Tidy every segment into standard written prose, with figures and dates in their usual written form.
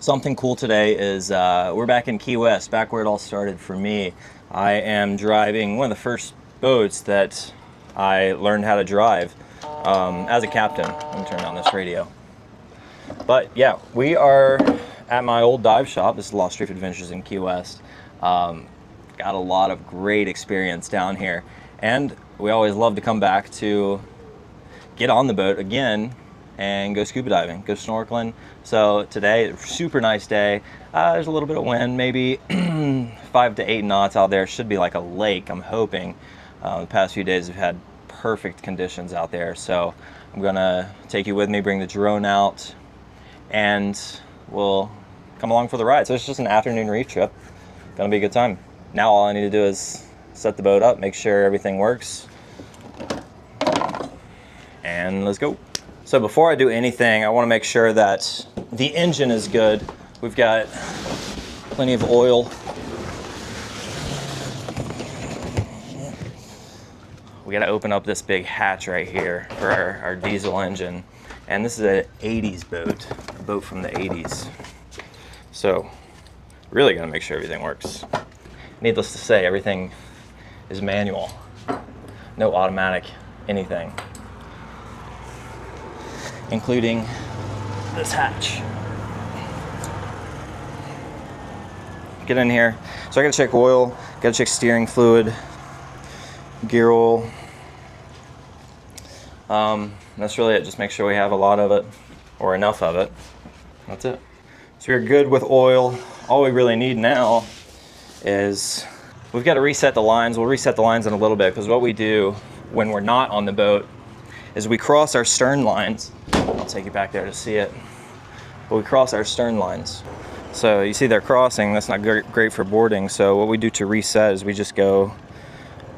Something cool today is we're back in Key West, back where it all started for me. I am driving one of the first boats that I learned how to drive as a captain. Let me turn on this radio. But yeah, we are at my old dive shop. This is Lost Reef Adventures in Key West. Got a lot of great experience down here. And we always love to come back to get on the boat again and go scuba diving, go snorkeling. So today, super nice day. There's a little bit of wind, maybe 5 to 8 knots out there. Should be like a lake, I'm hoping. The past few days we've had perfect conditions out there. So I'm gonna take you with me, bring the drone out, and we'll come along for the ride. So it's just an afternoon reef trip. Gonna be a good time. Now all I need to do is set the boat up, make sure everything works, and let's go. So before I do anything, I want to make sure that the engine is good. We've got plenty of oil. We got to open up this big hatch right here for our diesel engine. And this is an 80s boat, a boat from the 80s. So really got to make sure everything works. Needless to say, everything is manual. No automatic anything, including this hatch. Get in here. So I gotta check oil, gotta check steering fluid, gear oil. That's really it. Just make sure we have a lot of it, or enough of it. That's it. So we're good with oil. All we really need now is we've got to reset the lines. We'll reset the lines in a little bit, because what we do when we're not on the boat is we cross our stern lines. I'll take you back there to see it. But we cross our stern lines. So you see they're crossing, that's not great for boarding. So what we do to reset is we just go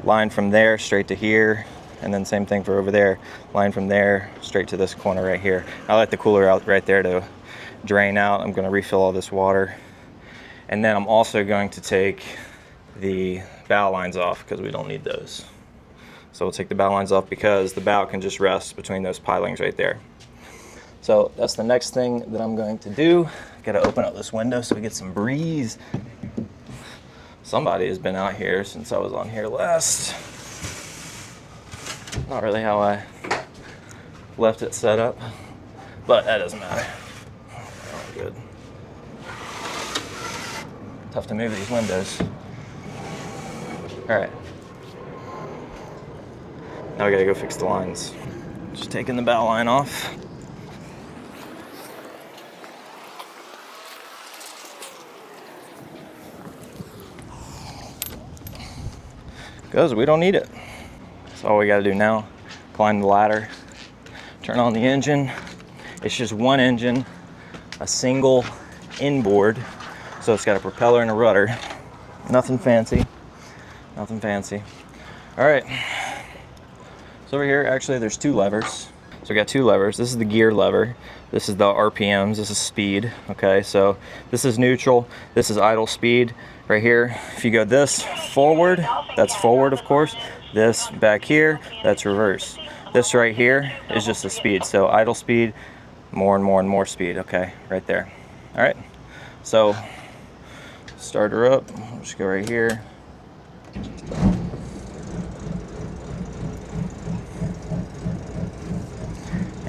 line from there straight to here, and then same thing for over there. Line from there straight to this corner right here. I let the cooler out right there to drain out. I'm gonna refill all this water. And then I'm also going to take the bow lines off, because we don't need those. So we'll take the bow lines off because the bow can just rest between those pilings right there. So that's the next thing that I'm going to do. Gotta open up this window so we get some breeze. Somebody has been out here since I was on here last. Not really how I left it set up, but that doesn't matter. Oh, good. Tough to move these windows. All right. Now we gotta go fix the lines. Just taking the bow line off. Because we don't need it. That's all we gotta do now. Climb the ladder, turn on the engine. It's just one engine, a single inboard. So it's got a propeller and a rudder. Nothing fancy, nothing fancy. All right. So over here, actually, there's 2 levers. So we got 2 levers. This is the gear lever. This is the RPMs. This is speed. Okay, so this is neutral. This is idle speed. Right here, if you go this forward, that's forward, of course. This back here, that's reverse. This right here is just the speed. So idle speed, more and more and more speed. Okay, right there. All right. So start her up. I'll just go right here.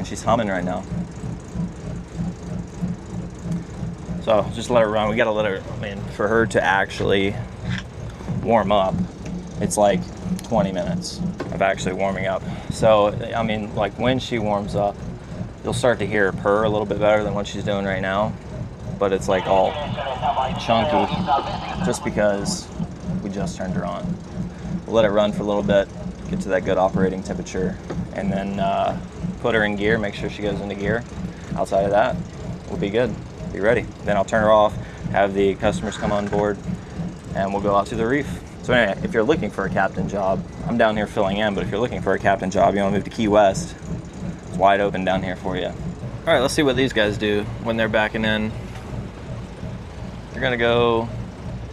She's humming right now. So just let her run. We gotta let her, I mean, for her to actually warm up, it's like 20 minutes of actually warming up. So, I mean, like when she warms up, you'll start to hear her purr a little bit better than what she's doing right now. But it's like all chunky just because we just turned her on. We'll let it run for a little bit, get to that good operating temperature, and then put her in gear, make sure she goes into gear. Outside of that, we'll be good, be ready. Then I'll turn her off, have the customers come on board, and we'll go out to the reef. So anyway, if you're looking for a captain job, I'm down here filling in, but if you're looking for a captain job, you want to move to Key West, it's wide open down here for you. All right, let's see what these guys do when they're backing in. They're gonna go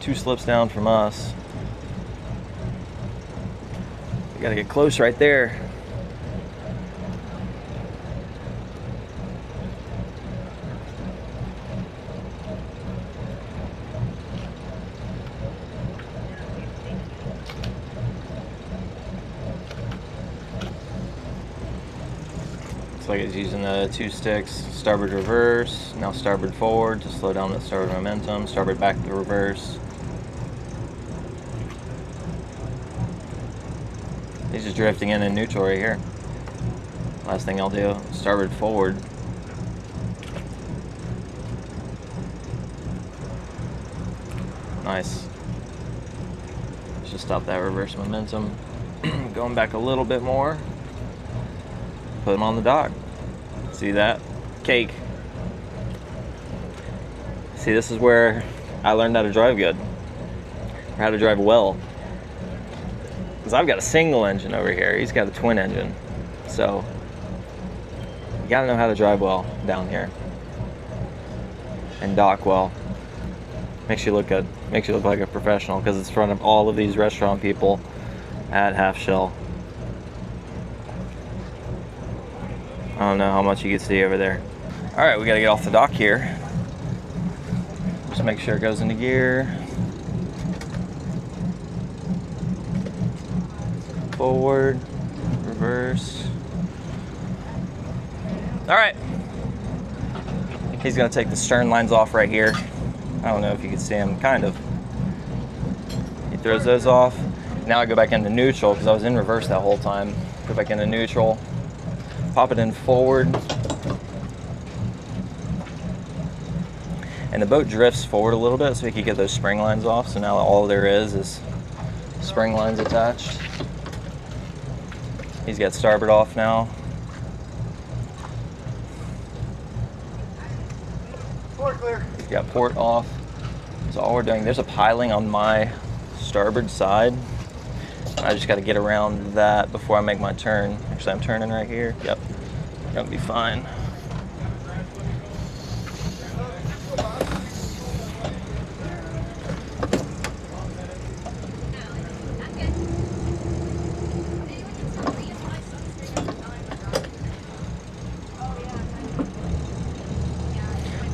2 slips down from us. You gotta get close right there. like it's using the 2 sticks, starboard reverse, now starboard forward to slow down the starboard momentum, starboard back to reverse. He's just drifting in neutral right here. Last thing I'll do, starboard forward. Nice. Let's just stop that reverse momentum. Going back a little bit more. Put him on the dock. See that? Cake. See, this is where I learned how to drive good. Or how to drive well. Because I've got a single engine over here. He's got a twin engine. So, you gotta know how to drive well down here. And dock well. Makes you look good. Makes you look like a professional because it's in front of all of these restaurant people at Half Shell. I don't know how much you can see over there. Alright, we gotta get off the dock here. Just make sure it goes into gear. Forward, reverse. Alright. He's gonna take the stern lines off right here. I don't know if you can see him, kind of. He throws those off. Now I go back into neutral because I was in reverse that whole time. Go back into neutral. Pop it in forward. And the boat drifts forward a little bit so we can get those spring lines off. So now all there is spring lines attached. He's got starboard off now. Port clear. He's got port off. So all we're doing, there's a piling on my starboard side. I just got to get around that before I make my turn. Actually, I'm turning right here. Yep, that'll be fine.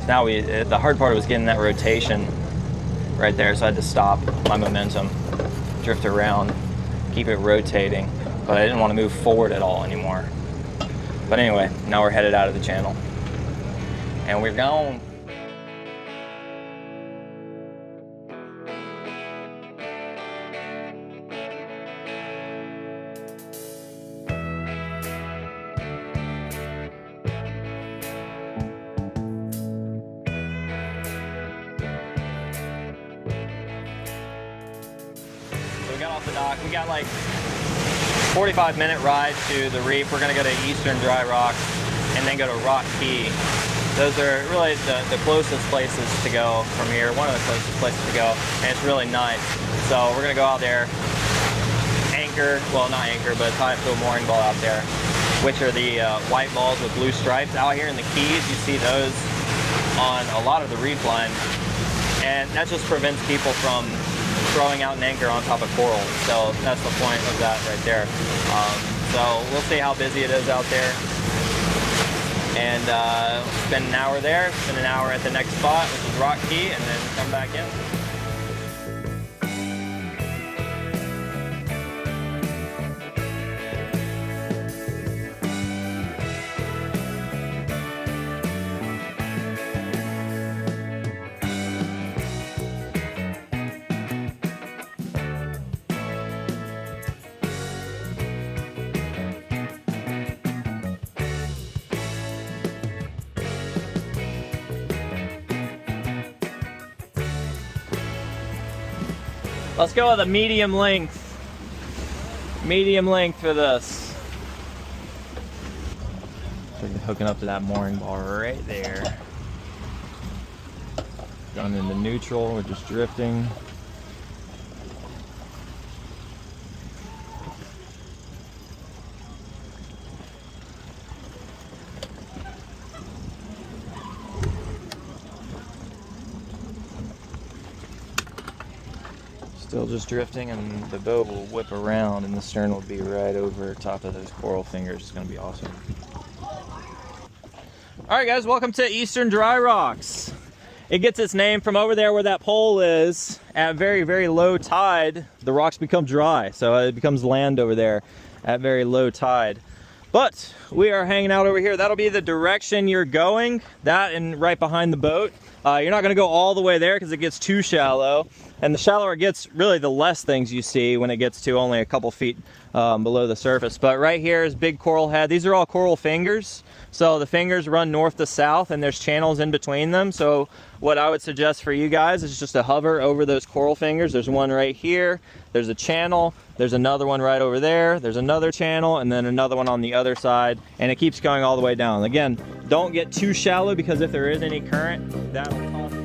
Now the hard part was getting that rotation right there, so I had to stop my momentum, drift around, keep it rotating, but I didn't want to move forward at all anymore. But anyway, now we're headed out of the channel. And we're gone. Got off the dock. We got like 45-minute ride to the reef. We're gonna go to Eastern Dry Rocks and then go to Rock Key. Those are really the closest places to go from here. One of the closest places to go, and it's really nice. So we're gonna go out there, anchor, well not anchor, but tie up to a mooring ball out there, which are the white balls with blue stripes. Out here in the Keys, you see those on a lot of the reef line, and that just prevents people from throwing out an anchor on top of coral. So that's the point of that right there. So we'll see how busy it is out there. And spend an hour there, spend an hour at the next spot, which is Rock Key, and then come back in. Let's go with a medium length. Medium length for this. So we're hooking up to that mooring bar right there. Going into neutral, we're just drifting. Still just drifting, and the boat will whip around and the stern will be right over top of those coral fingers. It's going to be awesome. Alright guys, welcome to Eastern Dry Rocks. It gets its name from over there where that pole is. At very, very low tide, the rocks become dry. So it becomes land over there at very low tide. But we are hanging out over here. That'll be the direction you're going, that and right behind the boat. You're not gonna go all the way there because it gets too shallow. And the shallower it gets, really the less things you see when it gets to only a couple feet below the surface. But right here is big coral head. These are all coral fingers. So the fingers run north to south and there's channels in between them. So what I would suggest for you guys is just to hover over those coral fingers. There's one right here, there's a channel, there's another one right over there, there's another channel, and then another one on the other side, and it keeps going all the way down. Again, don't get too shallow because if there is any current, that'll toss you.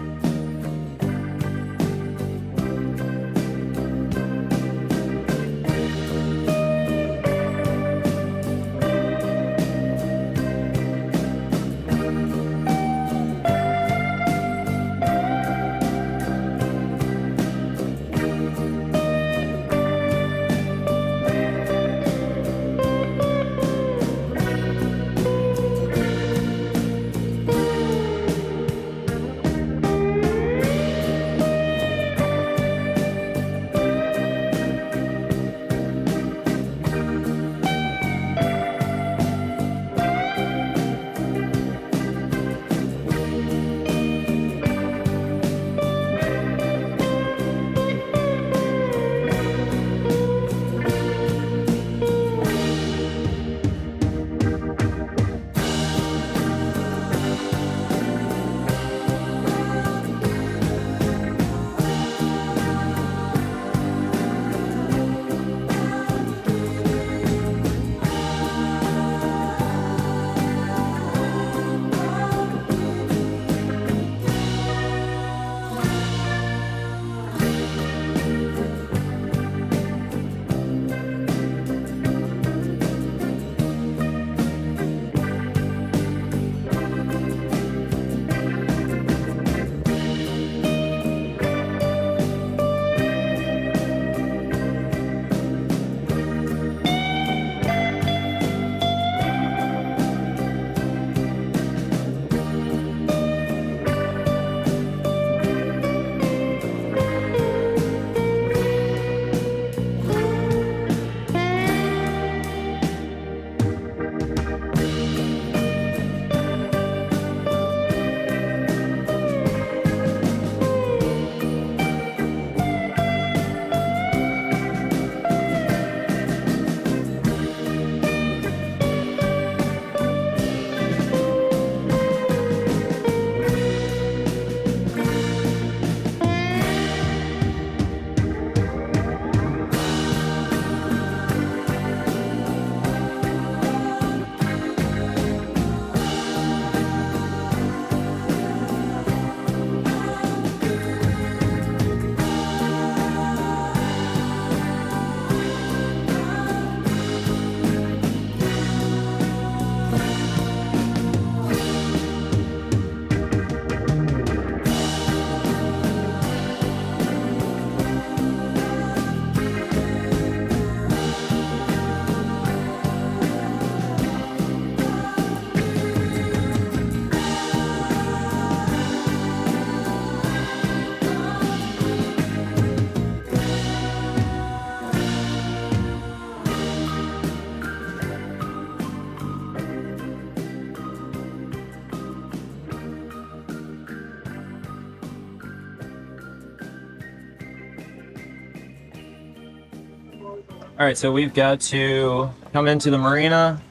All right, so we've got to come into the marina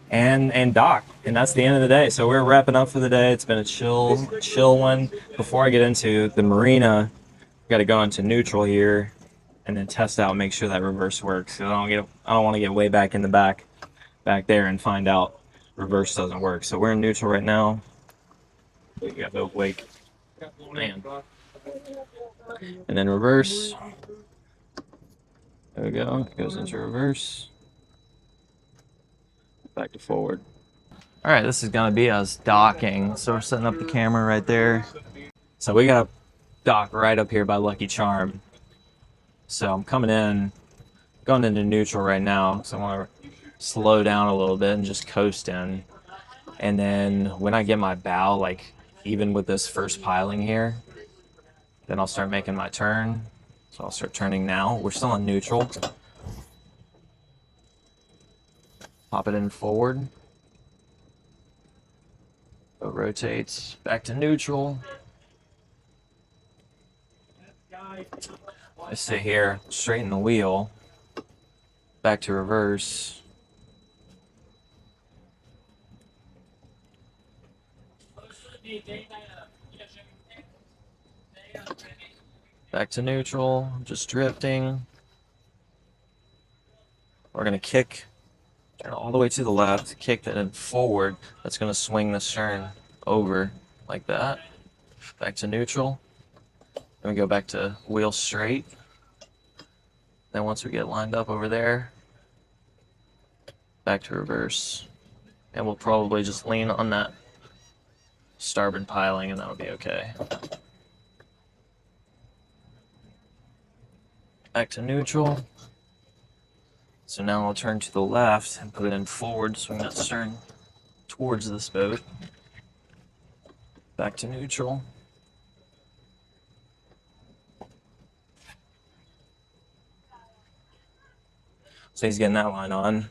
and dock, and that's the end of the day. So we're wrapping up for the day. It's been a chill one. Before I get into the marina, I've got to go into neutral here and then test out and make sure that reverse works. So I don't want to get way back in the back there and find out reverse doesn't work. So we're in neutral right now. We got the wake, man, and then reverse. There we go. It goes into reverse. Back to forward. All right, this is gonna be us docking. So we're setting up the camera right there. So we got a dock right up here by Lucky Charm. So I'm coming in, going into neutral right now. So I want to slow down a little bit and just coast in. And then when I get my bow, like even with this first piling here, then I'll start making my turn. So I'll start turning now. We're still on neutral. Pop it in forward. It rotates back to neutral. I stay here, straighten the wheel. Back to reverse. Back to neutral, just drifting. We're gonna kick, turn all the way to the left, kick that in forward. That's gonna swing the stern over like that. Back to neutral. Then we go back to wheel straight. Then once we get lined up over there, back to reverse. And we'll probably just lean on that starboard piling and that'll be okay. Back to neutral. So now I'll turn to the left and put it in forward, swing that stern towards this boat. Back to neutral. So he's getting that line on.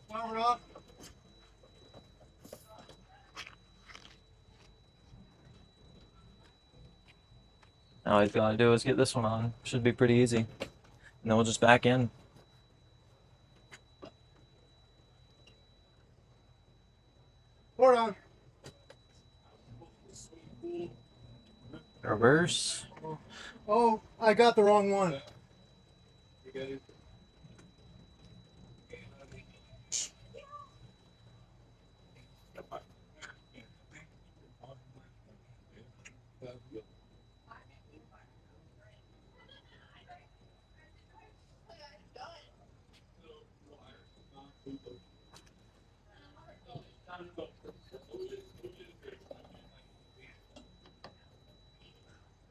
Power up. Now all he's got to do is get this one on. Should be pretty easy. And then we'll just back in. Hold on. Reverse. Oh, I got the wrong one.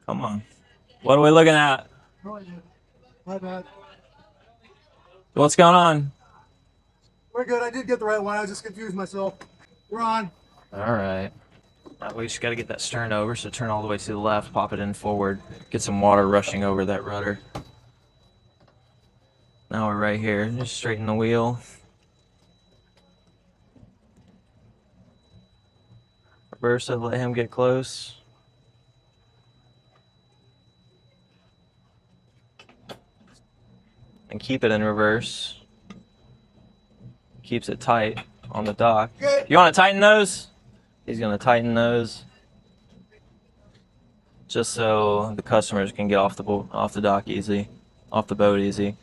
Come on. What are we looking at? Oh, yeah. My bad. What's going on? We're good. I did get the right one. I just confused myself. We're on. All right. Now we just got to get that stern over, so turn all the way to the left, pop it in forward, get some water rushing over that rudder. Now we're right here. Just straighten the wheel. Reverse it, let him get close. And keep it in reverse. Keeps it tight on the dock. Good. You want to tighten those? He's going to tighten those. Just so the customers can get off the dock easy, off the boat easy.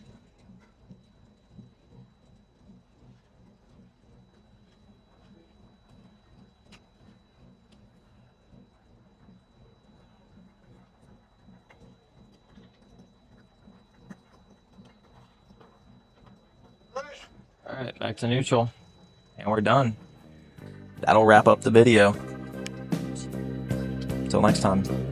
All right, back to neutral, and we're done. That'll wrap up the video. Until next time.